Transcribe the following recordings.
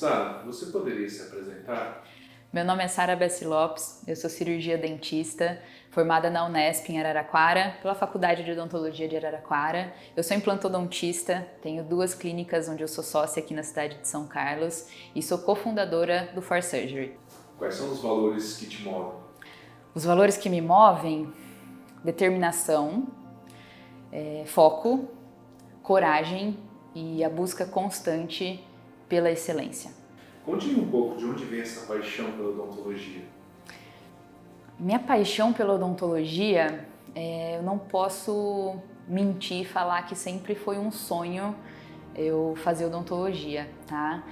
Sara, você poderia se apresentar? Meu nome é Sara Bessi Lopes, eu sou cirurgia dentista, formada na Unesp em Araraquara, pela Faculdade de Odontologia de Araraquara. Eu sou implantodontista, tenho 2 clínicas onde eu sou sócia aqui na cidade de São Carlos e sou cofundadora do For Surgery. Quais são os valores que te movem? Os valores que me movem: determinação, foco, coragem e a busca constante pela excelência. Conte-me um pouco de onde vem essa paixão pela odontologia. Minha paixão pela odontologia, eu não posso mentir e falar que sempre foi um sonho eu fazer odontologia, tá?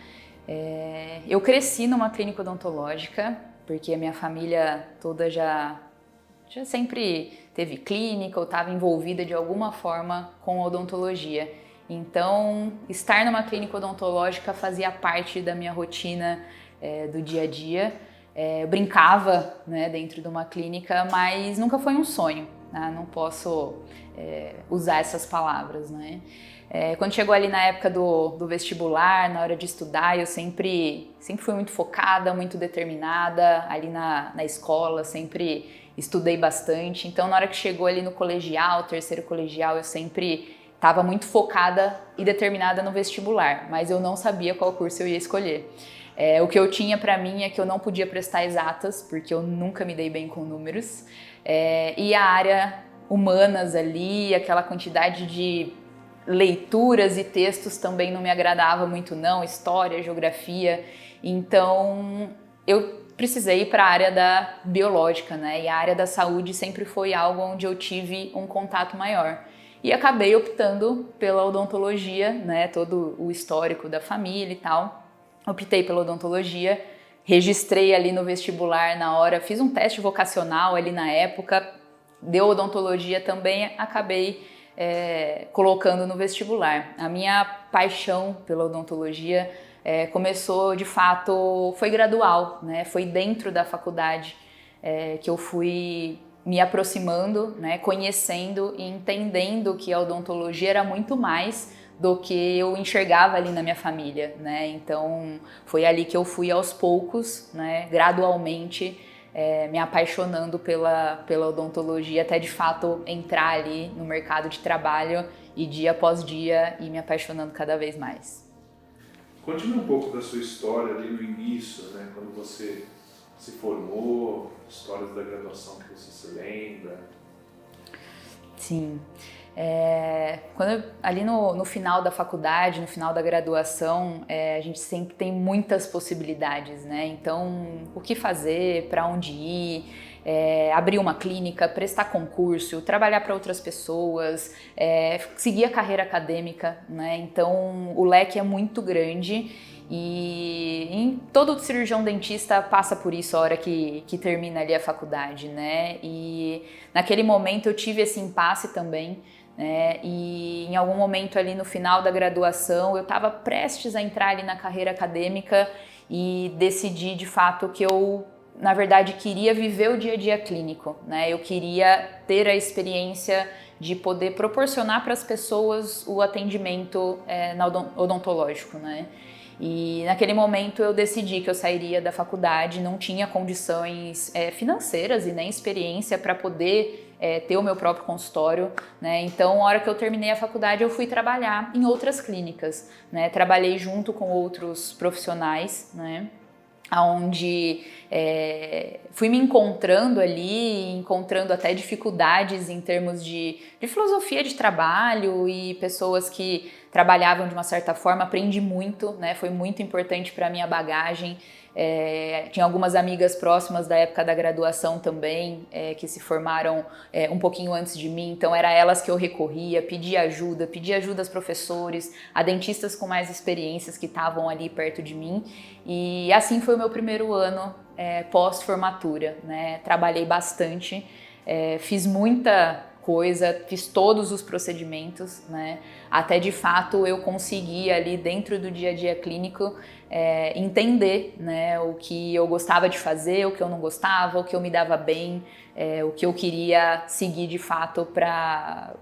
Eu cresci numa clínica odontológica, porque a minha família toda já sempre teve clínica ou estava envolvida de alguma forma com odontologia. Então, estar numa clínica odontológica fazia parte da minha rotina do dia a dia. Eu brincava, né, dentro de uma clínica, mas nunca foi um sonho, né? Não posso usar essas palavras, né? Quando chegou ali na época do vestibular, na hora de estudar, eu sempre fui muito focada, muito determinada. Ali na escola, sempre estudei bastante. Então, na hora que chegou ali no colegial, terceiro colegial, eu sempre estava muito focada e determinada no vestibular, mas eu não sabia qual curso eu ia escolher. O que eu tinha para mim é que eu não podia prestar exatas, porque eu nunca me dei bem com números, e a área humanas ali, aquela quantidade de leituras e textos também não me agradava muito não, história, geografia. Então eu precisei ir para a área da biológica, né? E a área da saúde sempre foi algo onde eu tive um contato maior. E acabei optando pela odontologia, né? Todo o histórico da família e tal. Optei pela odontologia, registrei ali no vestibular na hora, fiz um teste vocacional ali na época, deu odontologia também, acabei colocando no vestibular. A minha paixão pela odontologia começou, de fato, foi gradual, né? Foi dentro da faculdade que eu fui me aproximando, né, conhecendo e entendendo que a odontologia era muito mais do que eu enxergava ali na minha família, né? Então foi ali que eu fui aos poucos, né, gradualmente, me apaixonando pela odontologia, até de fato entrar ali no mercado de trabalho e dia após dia ir me apaixonando cada vez mais. Conte-me um pouco da sua história ali no início, né, quando você se formou, histórias da graduação que você se lembra. Sim. Ali no final da faculdade, no final da graduação, a gente sempre tem muitas possibilidades, né? Então, o que fazer, para onde ir, abrir uma clínica, prestar concurso, trabalhar para outras pessoas, seguir a carreira acadêmica, né? Então, o leque é muito grande. E todo cirurgião dentista passa por isso a hora que termina ali a faculdade, né? E naquele momento eu tive esse impasse também, né? E em algum momento ali no final da graduação eu estava prestes a entrar ali na carreira acadêmica e decidi de fato que eu, na verdade, queria viver o dia a dia clínico, né? Eu queria ter a experiência de poder proporcionar para as pessoas o atendimento odontológico, né? E naquele momento eu decidi que eu sairia da faculdade, não tinha condições financeiras e nem experiência para poder ter o meu próprio consultório, né? Então, a hora que eu terminei a faculdade, eu fui trabalhar em outras clínicas, né? Trabalhei junto com outros profissionais, né? Onde fui me encontrando ali, encontrando até dificuldades em termos de filosofia de trabalho e pessoas que trabalhavam de uma certa forma. Aprendi muito, né? Foi muito importante para a minha bagagem. Tinha algumas amigas próximas da época da graduação também, que se formaram um pouquinho antes de mim, então era elas que eu recorria, pedia ajuda aos professores, a dentistas com mais experiências que estavam ali perto de mim, e assim foi o meu primeiro ano pós-formatura, né? Trabalhei bastante, fiz muita coisa, fiz todos os procedimentos, né? Até de fato eu consegui ali dentro do dia a dia clínico entender, né, o que eu gostava de fazer, o que eu não gostava, o que eu me dava bem, o que eu queria seguir de fato para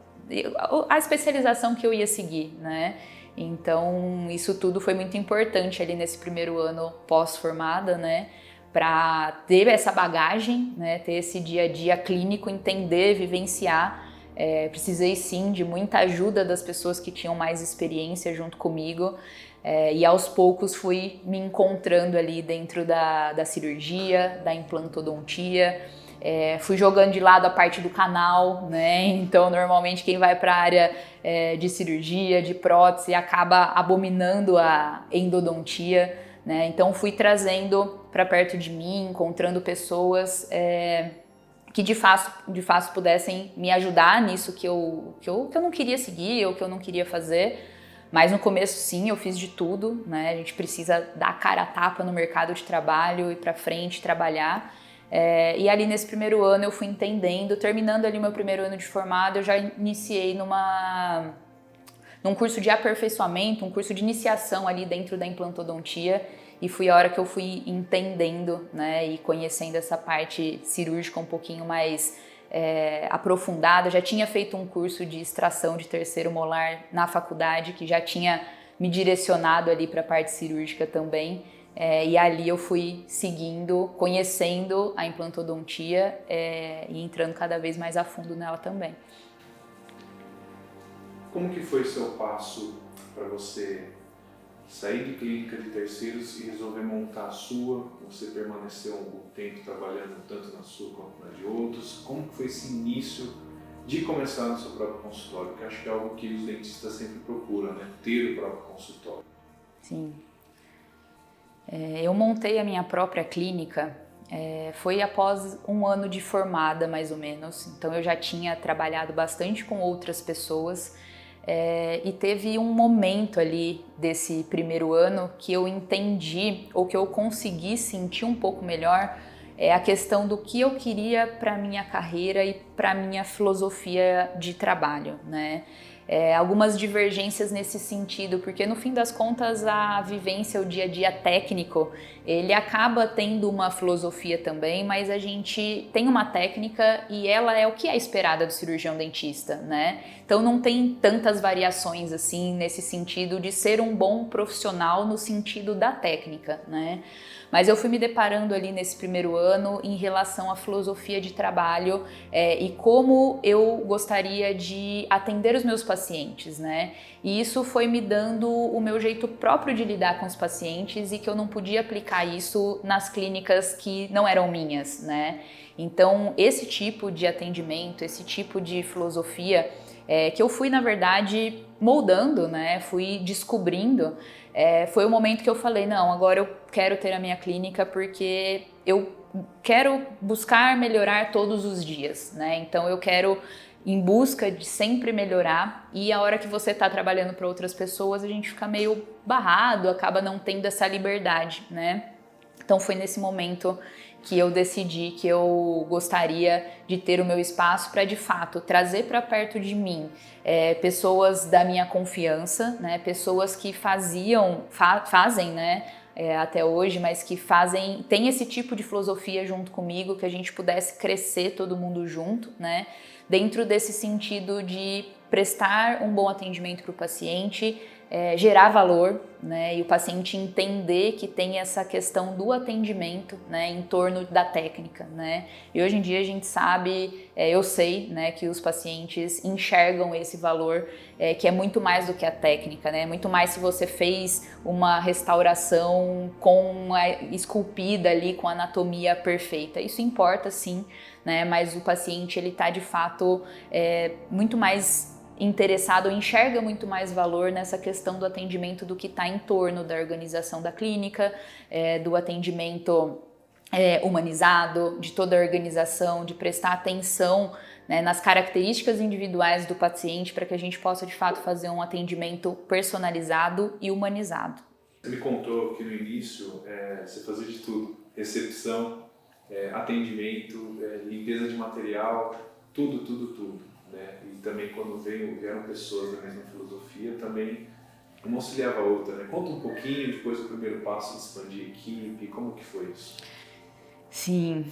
a especialização que eu ia seguir, né? Então isso tudo foi muito importante ali nesse primeiro ano pós-formada, né? Para ter essa bagagem, né, ter esse dia a dia clínico, entender, vivenciar. Precisei sim de muita ajuda das pessoas que tinham mais experiência junto comigo, e aos poucos fui me encontrando ali dentro da cirurgia, da implantodontia. Fui jogando de lado a parte do canal, né? Então normalmente quem vai para a área de cirurgia, de prótese, acaba abominando a endodontia, né? Então fui trazendo para perto de mim, encontrando pessoas que de fato pudessem me ajudar nisso que eu não queria seguir ou que eu não queria fazer. Mas no começo sim, eu fiz de tudo, né? A gente precisa dar a cara a tapa no mercado de trabalho, ir para frente, trabalhar. E ali nesse primeiro ano eu fui entendendo, terminando ali o meu primeiro ano de formado, eu já iniciei num curso de aperfeiçoamento, um curso de iniciação ali dentro da implantodontia, e foi a hora que eu fui entendendo, né, e conhecendo essa parte cirúrgica um pouquinho mais aprofundada. Eu já tinha feito um curso de extração de terceiro molar na faculdade, que já tinha me direcionado ali para a parte cirúrgica também, e ali eu fui seguindo, conhecendo a implantodontia e entrando cada vez mais a fundo nela também. Como que foi seu passo para você sair de clínica de terceiros e resolver montar a sua? Você permaneceu um tempo trabalhando tanto na sua quanto na de outros. Como que foi esse início de começar no seu próprio consultório? Que acho que é algo que os dentistas sempre procuram, né? Ter o próprio consultório. Sim. Eu montei a minha própria clínica, foi após um ano de formada, mais ou menos. Então eu já tinha trabalhado bastante com outras pessoas, e teve um momento ali desse primeiro ano que eu entendi, ou que eu consegui sentir um pouco melhor, a questão do que eu queria para minha carreira e para minha filosofia de trabalho, né? Algumas divergências nesse sentido, porque no fim das contas a vivência, o dia a dia técnico, ele acaba tendo uma filosofia também, mas a gente tem uma técnica e ela é o que é esperada do cirurgião dentista, né? Então não tem tantas variações assim nesse sentido de ser um bom profissional no sentido da técnica, né? Mas eu fui me deparando ali nesse primeiro ano em relação à filosofia de trabalho e como eu gostaria de atender os meus pacientes, né? E isso foi me dando o meu jeito próprio de lidar com os pacientes e que eu não podia aplicar isso nas clínicas que não eram minhas, né? Então, esse tipo de atendimento, esse tipo de filosofia que eu fui, na verdade, moldando, né? Fui descobrindo. Foi o momento que eu falei, não, agora eu quero ter a minha clínica porque eu quero buscar melhorar todos os dias, né? Então eu quero em busca de sempre melhorar, e a hora que você está trabalhando para outras pessoas, a gente fica meio barrado, acaba não tendo essa liberdade, né? Então foi nesse momento que eu decidi que eu gostaria de ter o meu espaço para, de fato, trazer para perto de mim pessoas da minha confiança, né? Pessoas que fazem, né? Até hoje, mas que tem esse tipo de filosofia junto comigo, que a gente pudesse crescer todo mundo junto, né? Dentro desse sentido de prestar um bom atendimento para o paciente, gerar valor, né, e o paciente entender que tem essa questão do atendimento, né, em torno da técnica, né. E hoje em dia a gente sabe, eu sei, né, que os pacientes enxergam esse valor, que é muito mais do que a técnica, né, muito mais se você fez uma restauração esculpida ali com a anatomia perfeita. Isso importa sim, né, mas o paciente ele tá de fato muito mais interessado, enxerga muito mais valor nessa questão do atendimento do que está em torno da organização da clínica, do atendimento humanizado, de toda a organização, de prestar atenção, né, nas características individuais do paciente para que a gente possa de fato fazer um atendimento personalizado e humanizado. Você me contou que no início você fazia de tudo, recepção, atendimento, limpeza de material, tudo. Né? E também quando vieram pessoas da mesma filosofia, também uma auxiliava a outra. Né? Conta um pouquinho, depois o primeiro passo de expandir a equipe, como que foi isso? Sim,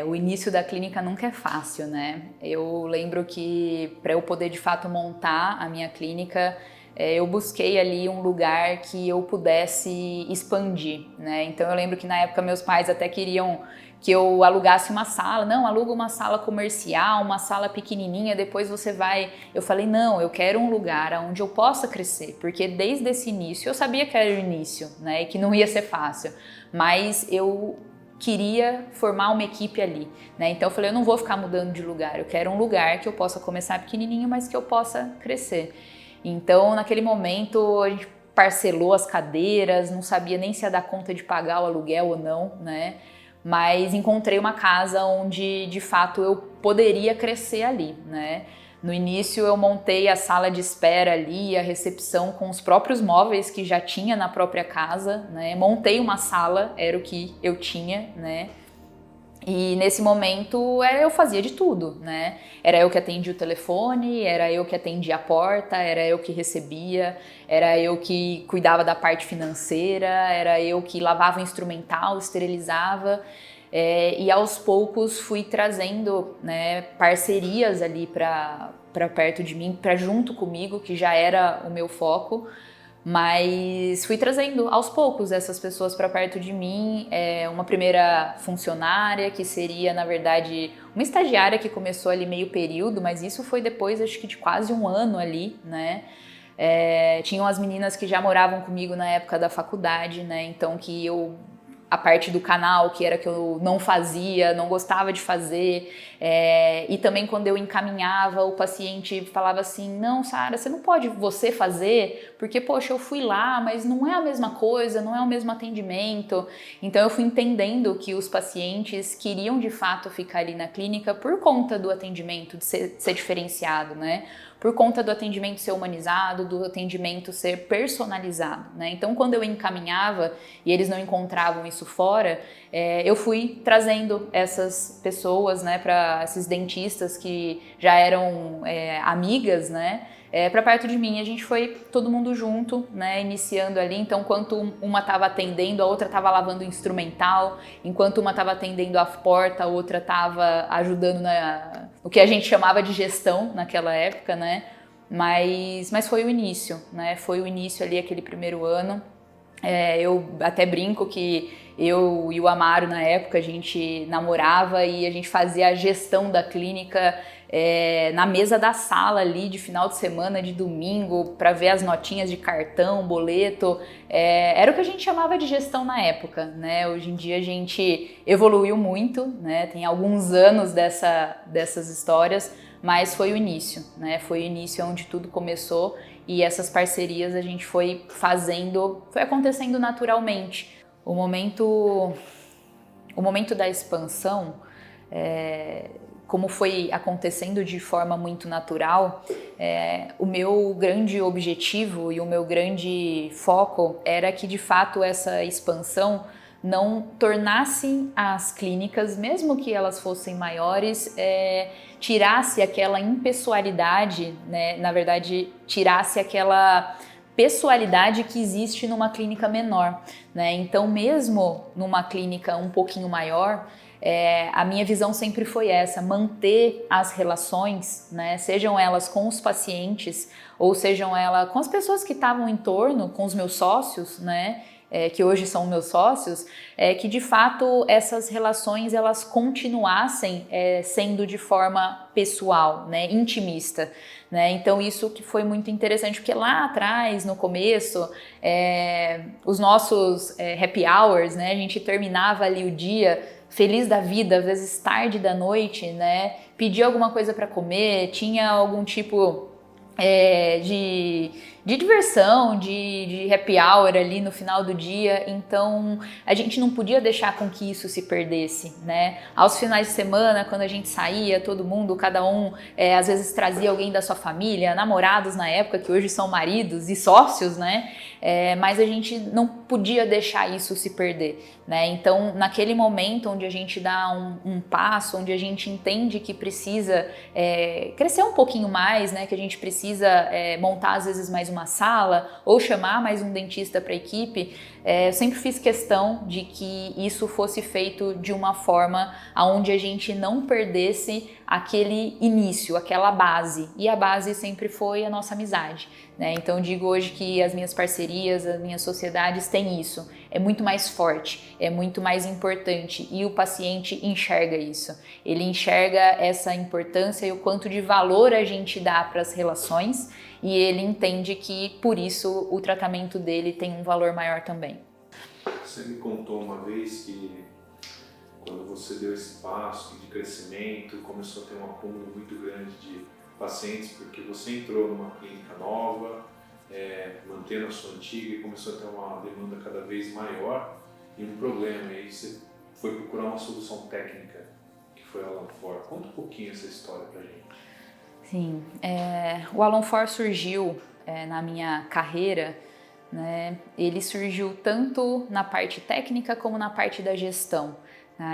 o início da clínica nunca é fácil, né? Eu lembro que para eu poder de fato montar a minha clínica, eu busquei ali um lugar que eu pudesse expandir, né? Então eu lembro que na época meus pais até queriam que eu alugasse uma sala. Não, aluga uma sala comercial, uma sala pequenininha, depois você vai... Eu falei, não, eu quero um lugar onde eu possa crescer, porque desde esse início, eu sabia que era o início, né, e que não ia ser fácil, mas eu queria formar uma equipe ali, né, então eu falei, eu não vou ficar mudando de lugar, eu quero um lugar que eu possa começar pequenininho, mas que eu possa crescer. Então, naquele momento, a gente parcelou as cadeiras, não sabia nem se ia dar conta de pagar o aluguel ou não, né, mas encontrei uma casa onde de fato eu poderia crescer ali, né? No início eu montei a sala de espera ali, a recepção com os próprios móveis que já tinha na própria casa, né? Montei uma sala, era o que eu tinha, né? E nesse momento eu fazia de tudo, né? Era eu que atendia o telefone, era eu que atendia a porta, era eu que recebia, era eu que cuidava da parte financeira, era eu que lavava o instrumental, esterilizava. E aos poucos fui trazendo, né, parcerias ali para perto de mim, para junto comigo, que já era o meu foco. Mas fui trazendo aos poucos essas pessoas para perto de mim, uma primeira funcionária que seria, na verdade, uma estagiária que começou ali meio período, mas isso foi depois, acho que de quase um ano ali, né? Tinham as meninas que já moravam comigo na época da faculdade, né? Então que a parte do canal, que era que eu não fazia, não gostava de fazer, e também quando eu encaminhava, o paciente falava assim, não, Sara, você não pode você fazer, porque, poxa, eu fui lá, mas não é a mesma coisa, não é o mesmo atendimento. Então eu fui entendendo que os pacientes queriam de fato ficar ali na clínica por conta do atendimento, de ser diferenciado, né? Por conta do atendimento ser humanizado, do atendimento ser personalizado, né? Então, quando eu encaminhava e eles não encontravam isso fora, eu fui trazendo essas pessoas, né, para esses dentistas que já eram amigas, né, para perto de mim. A gente foi todo mundo junto, né, iniciando ali. Então, enquanto uma estava atendendo, a outra estava lavando o instrumental. Enquanto uma estava atendendo a porta, a outra estava ajudando no que a gente chamava de gestão naquela época, né? Mas foi o início, né? Foi o início ali, aquele primeiro ano. Eu até brinco que eu e o Amaro, na época, a gente namorava e a gente fazia a gestão da clínica na mesa da sala ali, de final de semana, de domingo, para ver as notinhas de cartão, boleto. Era o que a gente chamava de gestão na época, né? Hoje em dia a gente evoluiu muito, né? Tem alguns anos dessas histórias, mas foi o início, né? Foi o início onde tudo começou. E essas parcerias a gente foi acontecendo naturalmente. O momento da expansão, como foi acontecendo de forma muito natural, o meu grande objetivo e o meu grande foco era que de fato essa expansão não tornasse as clínicas, mesmo que elas fossem maiores, tirasse aquela impessoalidade, né? Na verdade, tirasse aquela pessoalidade que existe numa clínica menor, né? Então, mesmo numa clínica um pouquinho maior, a minha visão sempre foi essa, manter as relações, né, sejam elas com os pacientes ou sejam elas com as pessoas que estavam em torno, com os meus sócios, né, que hoje são meus sócios, que de fato essas relações elas continuassem sendo de forma pessoal, né, intimista. Né? Então isso que foi muito interessante, porque lá atrás, no começo, os nossos happy hours, né, a gente terminava ali o dia feliz da vida, às vezes tarde da noite, né, pedia alguma coisa para comer, tinha algum tipo de diversão, de happy hour ali no final do dia, então a gente não podia deixar com que isso se perdesse, né? Aos finais de semana, quando a gente saía, todo mundo, cada um, às vezes trazia alguém da sua família, namorados na época, que hoje são maridos e sócios, né? Mas a gente não podia deixar isso se perder, né? Então, naquele momento onde a gente dá um passo, onde a gente entende que precisa crescer um pouquinho mais, né? Que a gente precisa montar às vezes mais uma sala ou chamar mais um dentista para a equipe, eu sempre fiz questão de que isso fosse feito de uma forma onde a gente não perdesse aquele início, aquela base, e a base sempre foi a nossa amizade, né? Então eu digo hoje que as minhas parcerias, as minhas sociedades têm isso, é muito mais forte, é muito mais importante e o paciente enxerga isso, ele enxerga essa importância e o quanto de valor a gente dá para as relações e ele entende que por isso o tratamento dele tem um valor maior também. Você me contou uma vez que quando você deu esse passo de crescimento, começou a ter um acúmulo muito grande de pacientes, porque você entrou numa clínica nova, mantendo a sua antiga e começou a ter uma demanda cada vez maior e um problema, e aí você foi procurar uma solução técnica, que foi a Alan4. Conta um pouquinho essa história pra gente. Sim, o Alan4 surgiu na minha carreira, né? Ele surgiu tanto na parte técnica como na parte da gestão.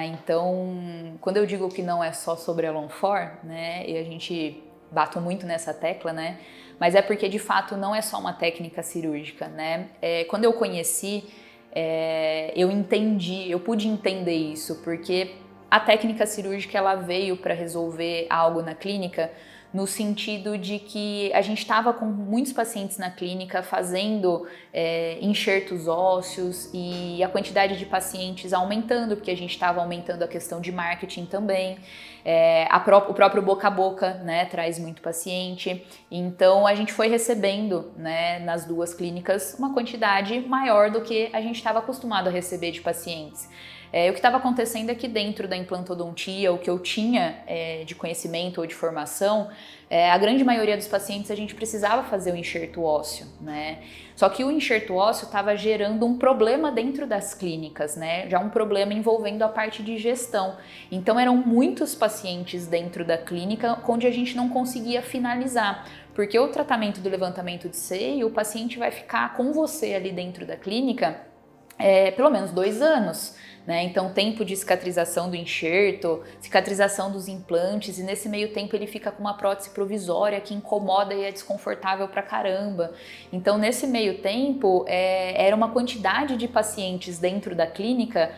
Então, quando eu digo que não é só sobre a Alan4, né, e a gente bato muito nessa tecla, né, mas é porque de fato não é só uma técnica cirúrgica, né. Quando eu conheci, eu pude entender isso, porque a técnica cirúrgica ela veio para resolver algo na clínica, no sentido de que a gente estava com muitos pacientes na clínica fazendo enxertos ósseos e a quantidade de pacientes aumentando, porque a gente estava aumentando a questão de marketing também. O próprio boca a boca, né, traz muito paciente. Então a gente foi recebendo, né, nas duas clínicas uma quantidade maior do que a gente estava acostumado a receber de pacientes. O que estava acontecendo é que dentro da implantodontia, o que eu tinha de conhecimento ou de formação, a grande maioria dos pacientes a gente precisava fazer o enxerto ósseo, né? Só que o enxerto ósseo estava gerando um problema dentro das clínicas, né? Já um problema envolvendo a parte de gestão. Então eram muitos pacientes dentro da clínica onde a gente não conseguia finalizar. Porque o tratamento do levantamento de seio, o paciente vai ficar com você ali dentro da clínica pelo menos 2 anos. Né? Então, tempo de cicatrização do enxerto, cicatrização dos implantes, e nesse meio tempo ele fica com uma prótese provisória que incomoda e é desconfortável pra caramba. Então, nesse meio tempo, era uma quantidade de pacientes dentro da clínica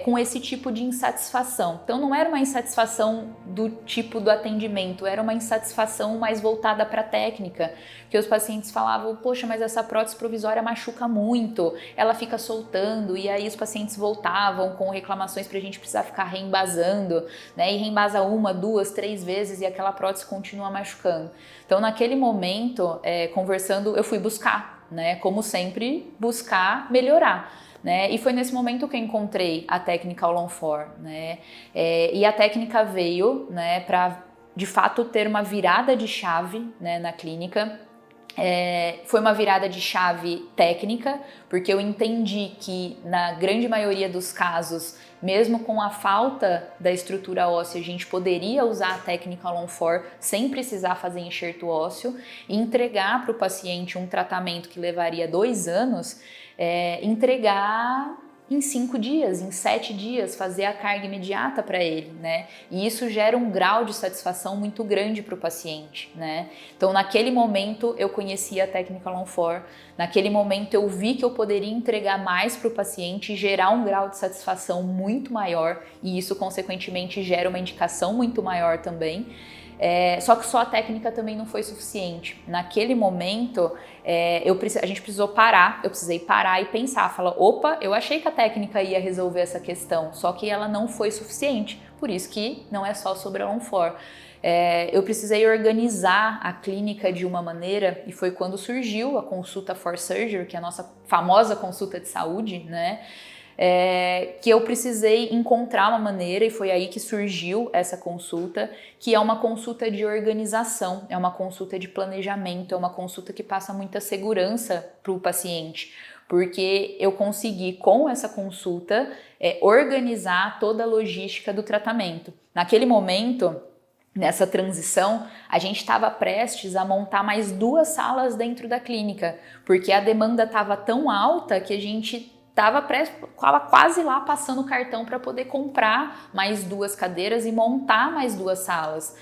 com esse tipo de insatisfação. Então, não era uma insatisfação do tipo do atendimento, era uma insatisfação mais voltada para a técnica, que os pacientes falavam, poxa, mas essa prótese provisória machuca muito, ela fica soltando, e aí os pacientes voltavam com reclamações para a gente precisar ficar reembasando, né? E reembasa 1, 2, 3 vezes e aquela prótese continua machucando. Então, naquele momento, conversando, eu fui buscar, né? Como sempre, buscar melhorar. Né? E foi nesse momento que eu encontrei a técnica Alan4, né? E a técnica veio, né, para de fato ter uma virada de chave, né, na clínica. Foi uma virada de chave técnica, porque eu entendi que na grande maioria dos casos, mesmo com a falta da estrutura óssea, a gente poderia usar a técnica Alan4 sem precisar fazer enxerto ósseo e entregar para o paciente um tratamento que levaria 2 anos, entregar em 5 dias, em 7 dias, fazer a carga imediata para ele, né? E isso gera um grau de satisfação muito grande para o paciente, né? Então, naquele momento, eu conheci a técnica Longfor, naquele momento eu vi que eu poderia entregar mais para o paciente e gerar um grau de satisfação muito maior, e isso, consequentemente, gera uma indicação muito maior também. Só que só a técnica também não foi suficiente. Naquele momento, a gente precisou parar, eu precisei parar e pensar, falar, opa, eu achei que a técnica ia resolver essa questão, só que ela não foi suficiente, por isso que não é só sobre a Longfor. Eu precisei organizar a clínica de uma maneira, e foi quando surgiu a consulta For Surgery, que é a nossa famosa consulta de saúde, né? Que eu precisei encontrar uma maneira, e foi aí que surgiu essa consulta, que é uma consulta de organização, é uma consulta de planejamento, é uma consulta que passa muita segurança para o paciente, porque eu consegui, com essa consulta, organizar toda a logística do tratamento. Naquele momento, nessa transição, a gente estava prestes a montar mais 2 salas dentro da clínica, porque a demanda estava tão alta que a gente estava quase lá passando o cartão para poder comprar mais 2 cadeiras e montar mais 2 salas.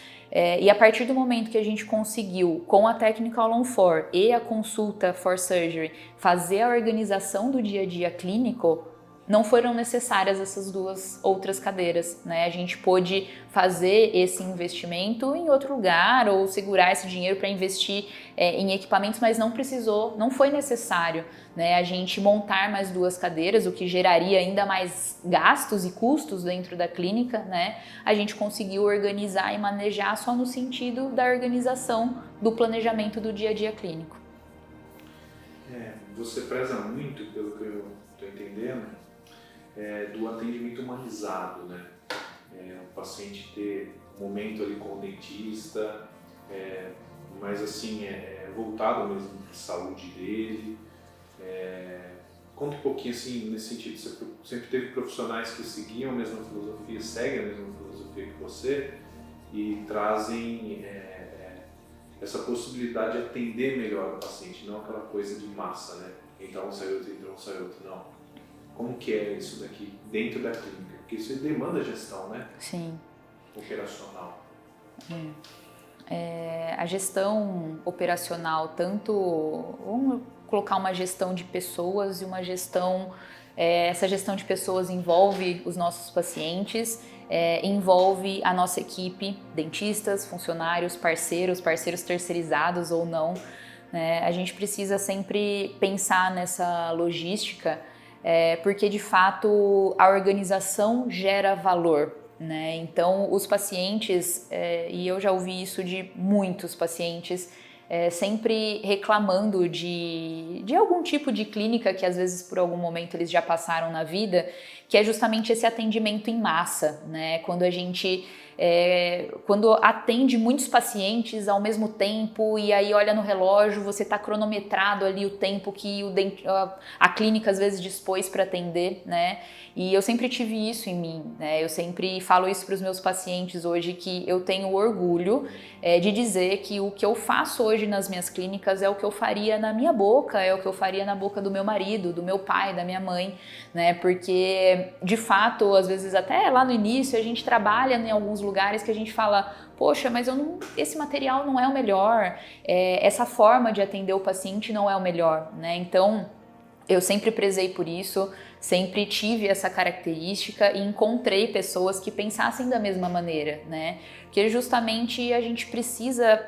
E a partir do momento que a gente conseguiu, com a técnica Longfor e a consulta For Surgery, fazer a organização do dia a dia clínico, não foram necessárias essas 2 outras cadeiras, né? A gente pôde fazer esse investimento em outro lugar ou segurar esse dinheiro para investir em equipamentos, mas não foi necessário, né? A gente montar mais 2 cadeiras, o que geraria ainda mais gastos e custos dentro da clínica, né? A gente conseguiu organizar e manejar só no sentido da organização do planejamento do dia a dia clínico. Você preza muito, pelo que eu estou entendendo, do atendimento humanizado, né? O paciente ter um momento ali com o dentista, mas assim, voltado mesmo para a saúde dele. Conta um pouquinho assim, nesse sentido, você sempre teve profissionais que seguiam a mesma filosofia, seguem a mesma filosofia que você e trazem essa possibilidade de atender melhor o paciente, não aquela coisa de massa, né? Entra um, sai outro, entra um, sai outro, não. Como que é isso daqui dentro da clínica? Porque isso demanda gestão, né? Sim. Operacional. A gestão operacional, vamos colocar uma gestão de pessoas e uma gestão, essa gestão de pessoas envolve os nossos pacientes, envolve a nossa equipe, dentistas, funcionários, parceiros terceirizados ou não, né? A gente precisa sempre pensar nessa logística, porque de fato a organização gera valor, né? Então os pacientes, e eu já ouvi isso de muitos pacientes, sempre reclamando de algum tipo de clínica que às vezes por algum momento eles já passaram na vida, que é justamente esse atendimento em massa, né? Quando a gente quando atende muitos pacientes ao mesmo tempo e aí olha no relógio, você está cronometrado ali o tempo que a clínica às vezes dispôs para atender, né? E eu sempre tive isso em mim, né? Eu sempre falo isso para os meus pacientes hoje, que eu tenho orgulho de dizer que o que eu faço hoje nas minhas clínicas é o que eu faria na minha boca, é o que eu faria na boca do meu marido, do meu pai, da minha mãe, né? Porque, de fato, às vezes até lá no início a gente trabalha em alguns lugares que a gente fala, poxa, mas esse material não é o melhor, essa forma de atender o paciente não é o melhor, né? Então, eu sempre prezei por isso, sempre tive essa característica e encontrei pessoas que pensassem da mesma maneira, né? Porque justamente a gente precisa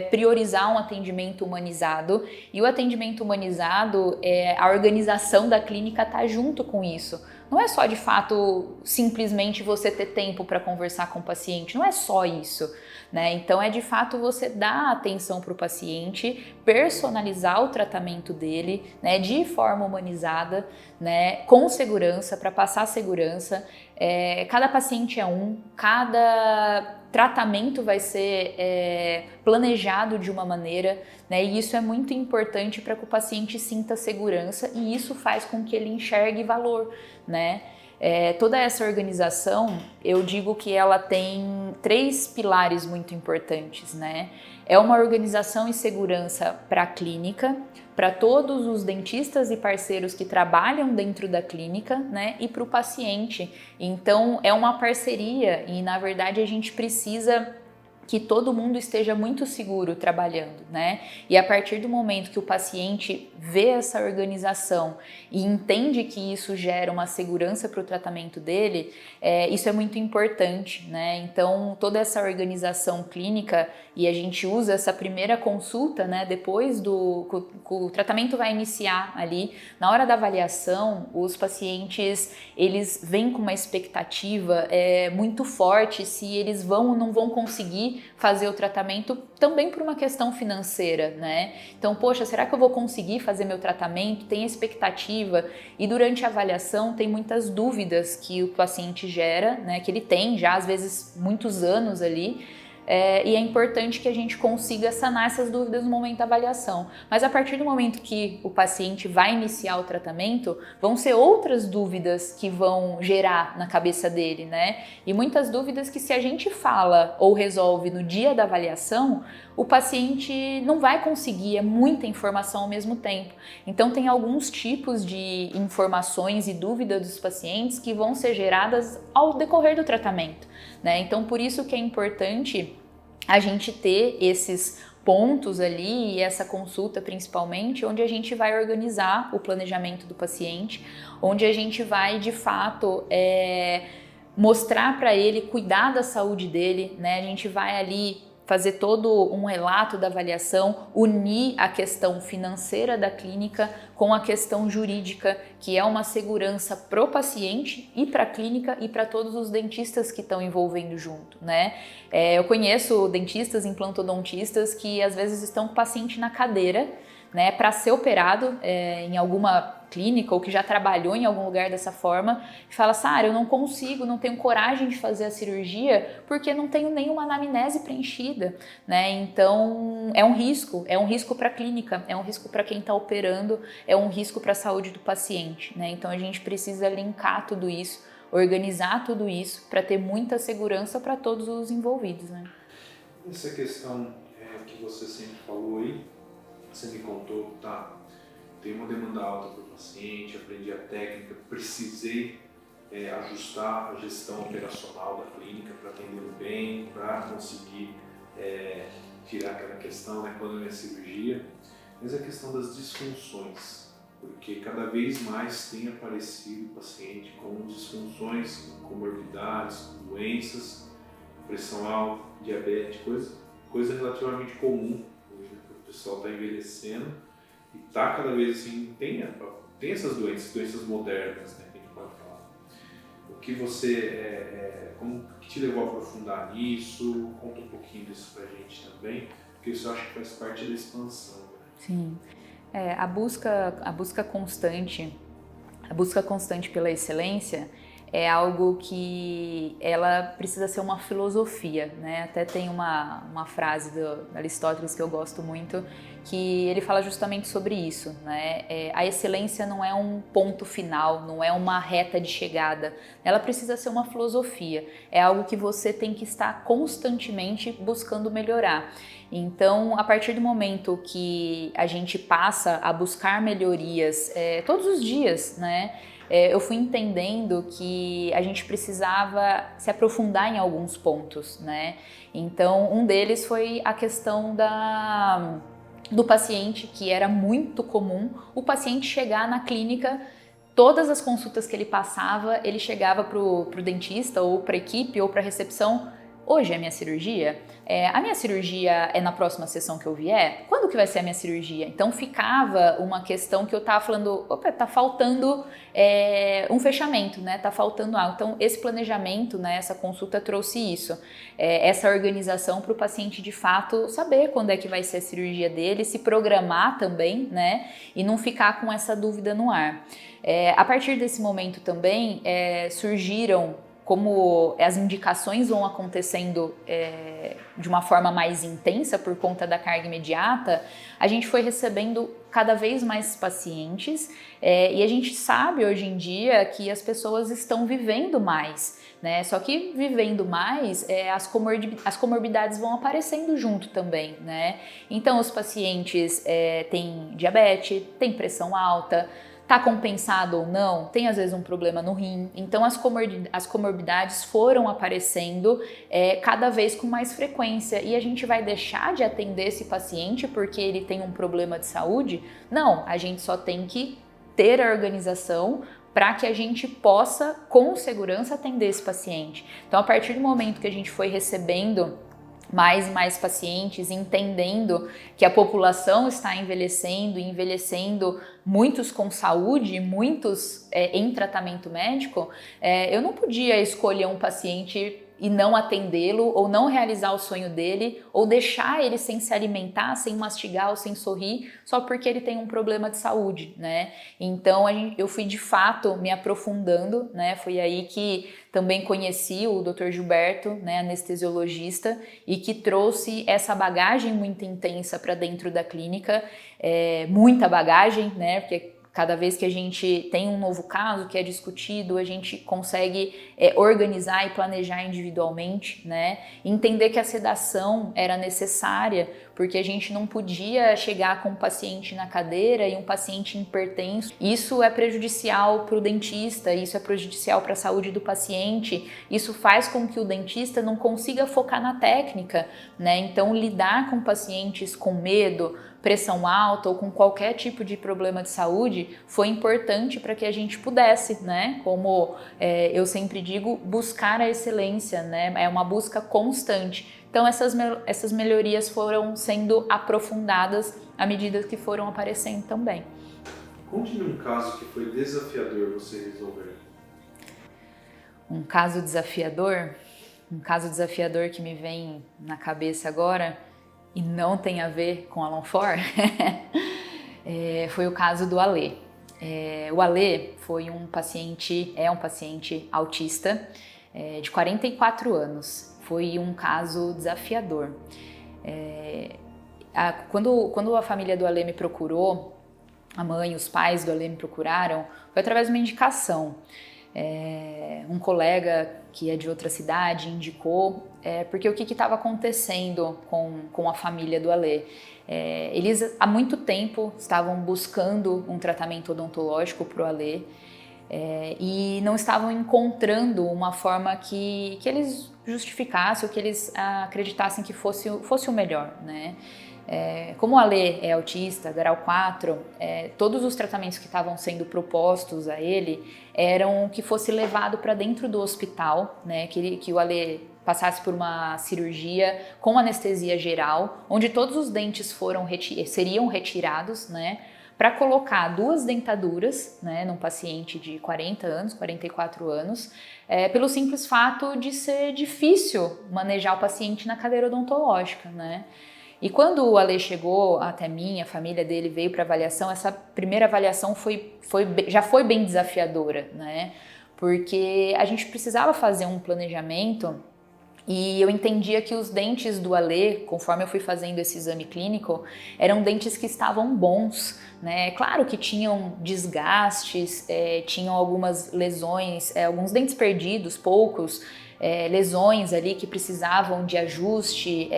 priorizar um atendimento humanizado, e o atendimento humanizado, a organização da clínica está junto com isso. Não é só de fato simplesmente você ter tempo para conversar com o paciente, não é só isso, né? Então é de fato você dar atenção para o paciente, personalizar o tratamento dele, né, de forma humanizada, né, com segurança, para passar segurança. Cada paciente é cada tratamento vai ser planejado de uma maneira, né? E isso é muito importante para que o paciente sinta segurança, e isso faz com que ele enxergue valor, né? Toda essa organização, eu digo que ela tem 3 pilares muito importantes, né? É uma organização e segurança para a clínica, para todos os dentistas e parceiros que trabalham dentro da clínica, né? E para o paciente. Então, é uma parceria e, na verdade, a gente precisa que todo mundo esteja muito seguro trabalhando, né? E a partir do momento que o paciente vê essa organização e entende que isso gera uma segurança para o tratamento dele, isso é muito importante, né? Então, toda essa organização clínica, e a gente usa essa primeira consulta, né? Depois o tratamento vai iniciar ali, na hora da avaliação, os pacientes, eles vêm com uma expectativa muito forte se eles vão ou não vão conseguir fazer o tratamento, também por uma questão financeira, né? Então, poxa, será que eu vou conseguir fazer meu tratamento? Tem expectativa, e durante a avaliação tem muitas dúvidas que o paciente gera, né? Que ele tem já, às vezes, muitos anos ali, e é importante que a gente consiga sanar essas dúvidas no momento da avaliação. Mas a partir do momento que o paciente vai iniciar o tratamento, vão ser outras dúvidas que vão gerar na cabeça dele, né? E muitas dúvidas que, se a gente fala ou resolve no dia da avaliação, o paciente não vai conseguir, é muita informação ao mesmo tempo. Então, tem alguns tipos de informações e dúvidas dos pacientes que vão ser geradas ao decorrer do tratamento, né? Então, por isso que é importante a gente ter esses pontos ali, e essa consulta principalmente, onde a gente vai organizar o planejamento do paciente, onde a gente vai, de fato, mostrar para ele, cuidar da saúde dele, né? A gente vai ali fazer todo um relato da avaliação, unir a questão financeira da clínica com a questão jurídica, que é uma segurança pro paciente e para a clínica e para todos os dentistas que estão envolvendo junto, né? Eu conheço dentistas, implantodontistas, que às vezes estão com o paciente na cadeira, né, para ser operado em alguma clínica, ou que já trabalhou em algum lugar dessa forma, e fala: Sara, eu não consigo, não tenho coragem de fazer a cirurgia porque não tenho nenhuma anamnese preenchida, né? Então é um risco para a clínica, é um risco para quem está operando, é um risco para a saúde do paciente, né? Então a gente precisa linkar tudo isso, organizar tudo isso para ter muita segurança para todos os envolvidos, né? Essa questão que você sempre falou aí, você me contou, tá, tem uma demanda alta para o paciente, aprendi a técnica, precisei ajustar a gestão operacional da clínica para atendê-lo bem, para conseguir tirar aquela questão, né, quando é cirurgia, mas a questão das disfunções, porque cada vez mais tem aparecido o paciente com disfunções, com comorbidades, com doenças, pressão alta, diabetes, coisa relativamente comum. O pessoal está envelhecendo e está cada vez assim, tem essas doenças modernas, né, que a gente pode falar. O que você, como que te levou a aprofundar nisso? Conta um pouquinho disso pra gente também, porque isso eu acho que faz parte da expansão. Né? Sim, a busca constante pela excelência é algo que ela precisa ser uma filosofia, né? Até tem uma frase do Aristóteles que eu gosto muito, que ele fala justamente sobre isso, né? A excelência não é um ponto final, não é uma reta de chegada, ela precisa ser uma filosofia, é algo que você tem que estar constantemente buscando melhorar. Então, a partir do momento que a gente passa a buscar melhorias todos os dias, né? Eu fui entendendo que a gente precisava se aprofundar em alguns pontos, né? Então, um deles foi a questão do paciente, que era muito comum o paciente chegar na clínica, todas as consultas que ele passava, ele chegava pro dentista ou para a equipe ou para a recepção: hoje é a minha cirurgia? A minha cirurgia é na próxima sessão que eu vier? Quando que vai ser a minha cirurgia? Então ficava uma questão que eu tava falando: opa, tá faltando um fechamento, né? Tá faltando algo. Então esse planejamento, né, essa consulta trouxe isso, essa organização para o paciente de fato saber quando é que vai ser a cirurgia dele, se programar também, né? E não ficar com essa dúvida no ar. A partir desse momento também surgiram como as indicações vão acontecendo de uma forma mais intensa por conta da carga imediata, a gente foi recebendo cada vez mais pacientes e a gente sabe hoje em dia que as pessoas estão vivendo mais, né? Só que vivendo mais, as comorbidades vão aparecendo junto também, né? Então os pacientes têm diabetes, têm pressão alta, tá compensado ou não, tem às vezes um problema no rim. Então as comorbidades foram aparecendo cada vez com mais frequência e a gente vai deixar de atender esse paciente porque ele tem um problema de saúde? Não, a gente só tem que ter a organização para que a gente possa com segurança atender esse paciente. Então a partir do momento que a gente foi recebendo mais e mais pacientes, entendendo que a população está envelhecendo, muitos com saúde, muitos em tratamento médico, eu não podia escolher um paciente e não atendê-lo, ou não realizar o sonho dele, ou deixar ele sem se alimentar, sem mastigar ou sem sorrir, só porque ele tem um problema de saúde, né? Então eu fui de fato me aprofundando, né? Foi aí que também conheci o Dr. Gilberto, né, anestesiologista, e que trouxe essa bagagem muito intensa para dentro da clínica, muita bagagem, né? Porque cada vez que a gente tem um novo caso que é discutido, a gente consegue organizar e planejar individualmente, né? Entender que a sedação era necessária, porque a gente não podia chegar com um paciente na cadeira e um paciente hipertenso. Isso é prejudicial para o dentista, isso é prejudicial para a saúde do paciente, isso faz com que o dentista não consiga focar na técnica, né? Então, lidar com pacientes com medo, pressão alta ou com qualquer tipo de problema de saúde foi importante para que a gente pudesse, né, como eu sempre digo, buscar a excelência, né, é uma busca constante. Então essas melhorias foram sendo aprofundadas à medida que foram aparecendo também. Conte-me um caso que foi desafiador você resolver. Um caso desafiador que me vem na cabeça agora, e não tem a ver com Alan Ford, foi o caso do Alê. O Alê foi um paciente autista de 44 anos. Foi um caso desafiador. Quando a família do Alê me procurou, a mãe e os pais do Alê me procuraram, foi através de uma indicação. Um colega que é de outra cidade indicou, porque o que estava acontecendo com a família do Alê? Eles há muito tempo estavam buscando um tratamento odontológico para o Alê e não estavam encontrando uma forma que eles justificassem ou que eles acreditassem que fosse o melhor, né? Como o Alê é autista, grau 4, todos os tratamentos que estavam sendo propostos a ele eram que fosse levado para dentro do hospital, né, que o Alê passasse por uma cirurgia com anestesia geral, onde todos os dentes seriam retirados, né, para colocar 2 dentaduras, né, num paciente de 40 anos, 44 anos, pelo simples fato de ser difícil manejar o paciente na cadeira odontológica, né. E quando o Alê chegou até mim, a família dele veio para avaliação, essa primeira avaliação já foi bem desafiadora, né? Porque a gente precisava fazer um planejamento e eu entendia que os dentes do Alê, conforme eu fui fazendo esse exame clínico, eram dentes que estavam bons, né? Claro que tinham desgastes, tinham algumas lesões, alguns dentes perdidos, poucos, lesões ali que precisavam de ajuste,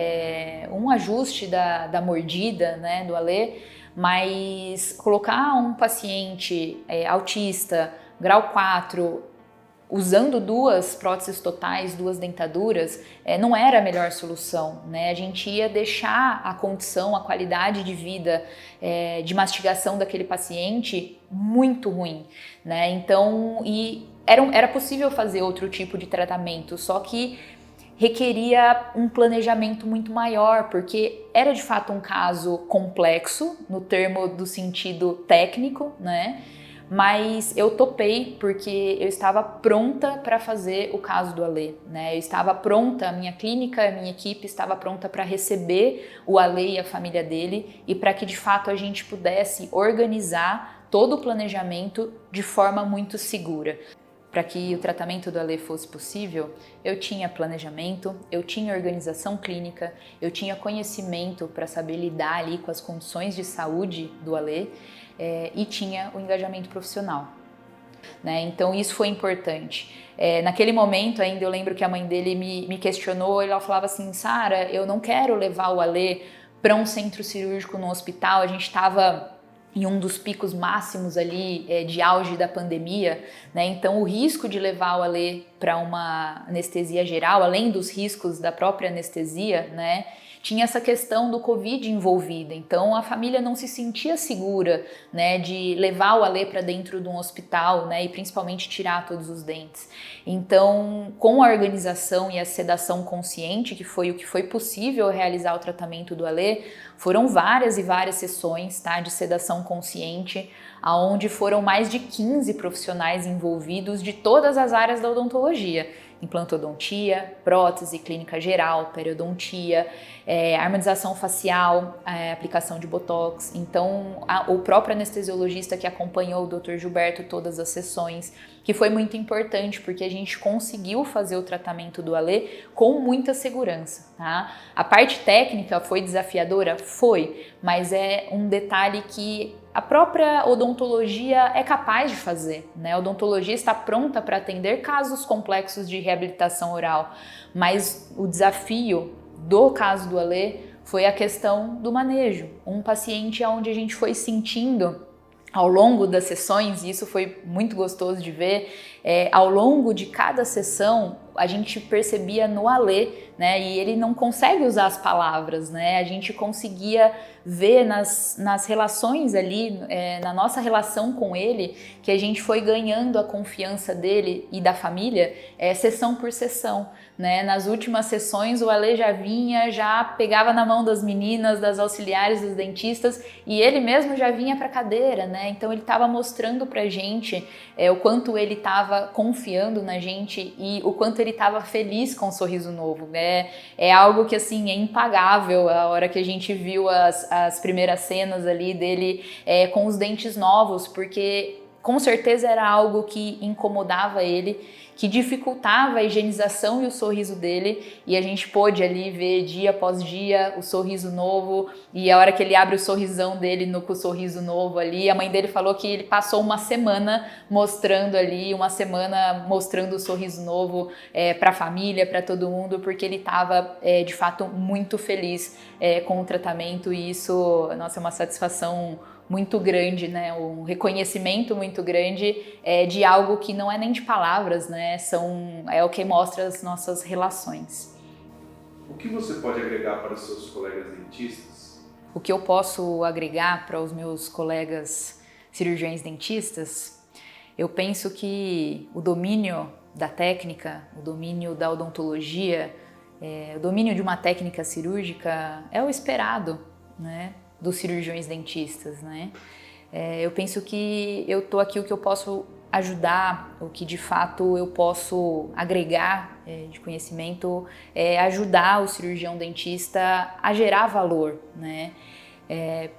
um ajuste da mordida, né, do Alê, mas colocar um paciente autista, grau 4, usando 2 próteses totais, 2 dentaduras, não era a melhor solução, né? A gente ia deixar a condição, a qualidade de vida, de mastigação daquele paciente muito ruim, né? Então, era possível fazer outro tipo de tratamento, só que requeria um planejamento muito maior, porque era de fato um caso complexo, no termo do sentido técnico, né? Mas eu topei porque eu estava pronta para fazer o caso do Alê, né? Eu estava pronta, a minha clínica, a minha equipe estava pronta para receber o Alê e a família dele e para que de fato a gente pudesse organizar todo o planejamento de forma muito segura. para que o tratamento do Ale fosse possível, eu tinha planejamento, eu tinha organização clínica, eu tinha conhecimento para saber lidar ali com as condições de saúde do Ale e tinha o engajamento profissional. Né? Então isso foi importante. Naquele momento ainda eu lembro que a mãe dele me questionou, ela falava assim, Sara, eu não quero levar o Ale para um centro cirúrgico no hospital, a gente estava em um dos picos máximos ali de auge da pandemia, né? Então o risco de levar o Ale para uma anestesia geral, além dos riscos da própria anestesia, né? Tinha essa questão do Covid envolvida, então a família não se sentia segura, né, de levar o Ale para dentro de um hospital, né, e principalmente tirar todos os dentes. Então, com a organização e a sedação consciente, que foi o que foi possível realizar o tratamento do Ale, foram várias e várias sessões, tá, de sedação consciente, aonde foram mais de 15 profissionais envolvidos de todas as áreas da odontologia. Implantodontia, prótese, clínica geral, periodontia, harmonização facial, aplicação de botox. Então, o próprio anestesiologista que acompanhou o Dr. Gilberto todas as sessões, que foi muito importante porque a gente conseguiu fazer o tratamento do Ale com muita segurança, tá? A parte técnica foi desafiadora? Foi, mas é um detalhe que a própria odontologia é capaz de fazer, né? A odontologia está pronta para atender casos complexos de reabilitação oral, mas o desafio do caso do Ale foi a questão do manejo. Um paciente onde a gente foi sentindo ao longo das sessões, e isso foi muito gostoso de ver, ao longo de cada sessão a gente percebia no Ale, né, e ele não consegue usar as palavras, né, a gente conseguia ver nas relações ali, na nossa relação com ele, que a gente foi ganhando a confiança dele e da família, sessão por sessão, né, nas últimas sessões o Ale já vinha, já pegava na mão das meninas, das auxiliares, dos dentistas, e ele mesmo já vinha para a cadeira, né, então ele estava mostrando pra gente o quanto ele estava confiando na gente e o quanto ele estava feliz com o sorriso novo, né? É algo que assim é impagável a hora que a gente viu as primeiras cenas ali dele com os dentes novos, porque com certeza era algo que incomodava ele, que dificultava a higienização e o sorriso dele, e a gente pôde ali ver dia após dia o sorriso novo, e a hora que ele abre o sorrisão dele com o sorriso novo ali, a mãe dele falou que ele passou uma semana mostrando o sorriso novo para a família, para todo mundo, porque ele estava de fato muito feliz com o tratamento, e isso, nossa, é uma satisfação muito grande, né? Um reconhecimento muito grande de algo que não é nem de palavras, né? É o que mostra as nossas relações. O que você pode agregar para os seus colegas dentistas? O que eu posso agregar para os meus colegas cirurgiões dentistas? Eu penso que o domínio da técnica, o domínio da odontologia, o domínio de uma técnica cirúrgica é o esperado, né, dos cirurgiões dentistas, né? Eu penso que eu tô aqui, o que eu posso ajudar, o que de fato eu posso agregar de conhecimento é ajudar o cirurgião dentista a gerar valor, né?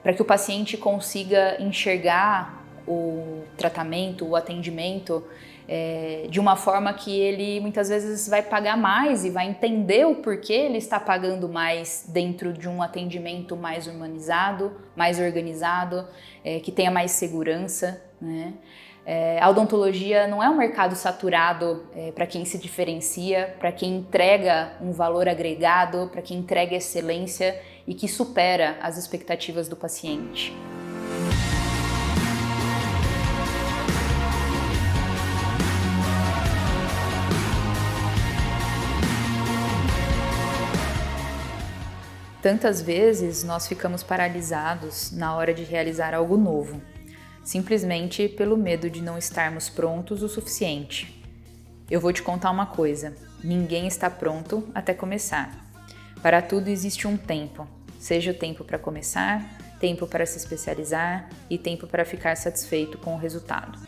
Para que o paciente consiga enxergar o tratamento, o atendimento de uma forma que ele muitas vezes vai pagar mais e vai entender o porquê ele está pagando mais dentro de um atendimento mais humanizado, mais organizado, que tenha mais segurança, né? A odontologia não é um mercado saturado para quem se diferencia, para quem entrega um valor agregado, para quem entrega excelência e que supera as expectativas do paciente. Tantas vezes nós ficamos paralisados na hora de realizar algo novo, simplesmente pelo medo de não estarmos prontos o suficiente. Eu vou te contar uma coisa: ninguém está pronto até começar. Para tudo existe um tempo, seja o tempo para começar, tempo para se especializar e tempo para ficar satisfeito com o resultado.